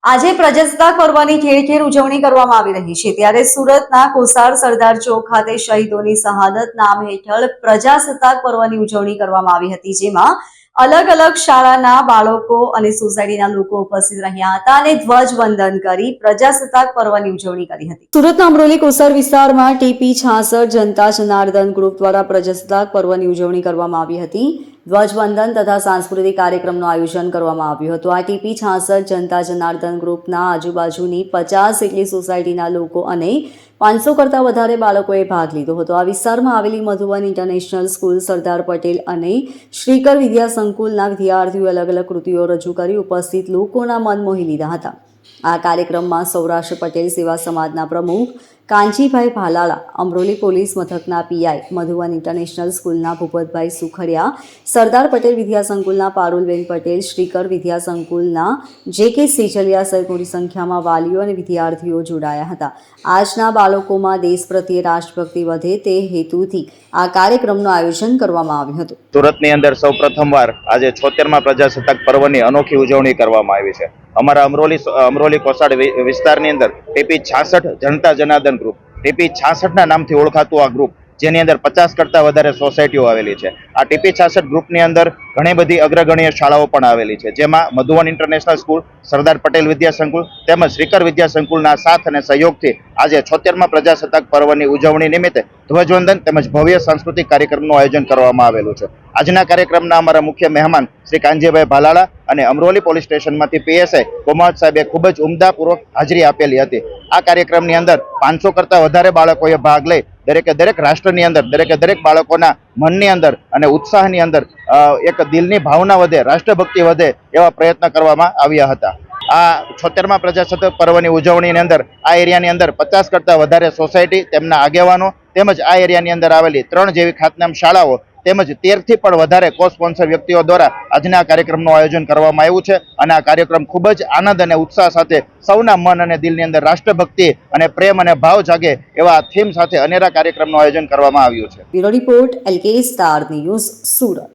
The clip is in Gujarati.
આજે પ્રજાસત્તાક પર્વની ઠેર ઠેર ઉજવણી કરવામાં આવી રહી છે ત્યારે સુરતના કોસાર સરદાર ચોક ખાતે શહીદોની શહાદત નામ હેઠળ પ્રજાસત્તાક પર્વની ઉજવણી કરવામાં આવી હતી, જેમાં અલગ અલગ શાળાના બાળકો અને સોસાયટીના લોકો ઉપસ્થિત રહ્યા હતા અને ધ્વજવંદન કરી પ્રજાસત્તાક પર્વની ઉજવણી કરી હતી। સુરતના અમરોલી કોસાર વિસ્તારમાં ટીપી 66 જનતા જનાર્દન ગ્રુપ દ્વારા પ્રજાસત્તાક પર્વની ઉજવણી કરવામાં આવી હતી। ધ્વજવંદન તથા સાંસ્કૃતિક કાર્યક્રમનું આયોજન કરવામાં આવ્યું હતું। આ ટીપી 66 જનતા જનાર્દન ગ્રુપના આજુબાજુની 50 જેટલી સોસાયટીના લોકો અને 500 કરતાં વધારે બાળકોએ ભાગ લીધો હતો। આ વિસ્તારમાં આવેલી મધુવન ઇન્ટરનેશનલ સ્કૂલ, સરદાર પટેલ અને શ્રીકર વિદ્યા સંકુલના વિદ્યાર્થીઓએ અલગ અલગ કૃતિઓ રજૂ કરી ઉપસ્થિત લોકોના મન મોહી લીધા હતા। આ કાર્યક્રમમાં સૌરાષ્ટ્ર પટેલ સેવા સમાજના પ્રમુખ કાંજીભાઈ ભાલાળા, અમરોલી પોલીસ મથકના પીઆઈ, મધુવન ઇન્ટરનેશનલ સ્કૂલના ભૂપતભાઈ સુખડિયા, સરદાર પટેલ વિદ્યા સંકુલના પારુલબેન પટેલ, શ્રીકર વિદ્યા સંકુલના જે.કે. સેજલિયા સહિત મોટી સંખ્યામાં વાલીઓ અને વિદ્યાર્થીઓ જોડાયા હતા। આજના બાળકોમાં દેશ પ્રત્યે રાષ્ટ્રભક્તિ વધે તે હેતુથી આ કાર્યક્રમનું આયોજન કરવામાં આવ્યું હતું। સુરતની અંદર સૌ પ્રથમવાર આજે 76મા પ્રજાસત્તાક પર્વની અનોખી ઉજવણી કરવામાં આવી છે। અમારા અમરોલી કોસાડ વિસ્તારની અંદર ટીપી 66 જનતા જનાર્દન ગ્રુપ, ટીપી 66ના નામથી ઓળખાતું આ ગ્રુપ, જેની અંદર 50 કરતાં વધારે સોસાયટીઓ આવેલી છે। આ ટીપી 66 ગ્રુપની અંદર ઘણી બધી અગ્રગણ્ય શાળાઓ પણ આવેલી છે, જેમાં મધુવન ઇન્ટરનેશનલ સ્કૂલ, સરદાર પટેલ વિદ્યા સંકુલ તેમજ શ્રીકર વિદ્યા સંકુલના સાથ અને સહયોગથી આજે 76મા પ્રજાસત્તાક પર્વની ઉજવણી નિમિત્તે ધ્વજવંદન તેમજ ભવ્ય સાંસ્કૃતિક કાર્યક્રમનું આયોજન કરવામાં આવેલું છે। આજના કાર્યક્રમના અમારા મુખ્ય મહેમાન શ્રી કાંજીભાઈ ભાલાળા અને અમરોલી પોલીસ સ્ટેશનમાંથી પીએસઆઈ કોમાવત સાહેબે ખૂબ જ ઉમદાપૂર્વક હાજરી આપેલી હતી। આ કાર્યક્રમની અંદર 500 કરતાં વધારે બાળકોએ ભાગ લઈ દરેક રાષ્ટ્રની અંદર દરેક બાળકોના મનની અંદર અને ઉત્સાહની અંદર એક દિલની ભાવના વધે, રાષ્ટ્રભક્તિ વધે એવા પ્રયત્ન કરવામાં આવ્યા હતા। આ 76મા પ્રજાસત્તાક પર્વની ઉજવણીની અંદર આ એરિયાની અંદર 50 કરતાં વધારે સોસાયટી, તેમના આગેવાનો તેમજ આ એરિયાની અંદર આવેલી 3 જેવી ખ્યાતનામ શાળાઓ તેમજ 13થી પણ વધારે કો સ્પોન્સર વ્યક્તિઓ દ્વારા આજના કાર્યક્રમનું આયોજન કરવામાં આવ્યું છે અને આ કાર્યક્રમ ખૂબ જ આનંદ અને ઉત્સાહ સાથે સૌના મન અને દિલની અંદર રાષ્ટ્રભક્તિ અને પ્રેમ અને ભાવ જાગે એવા થીમ સાથે અનેરા કાર્યક્રમનું આયોજન કરવામાં આવ્યું છે। Bureau report, LK star news, Surat.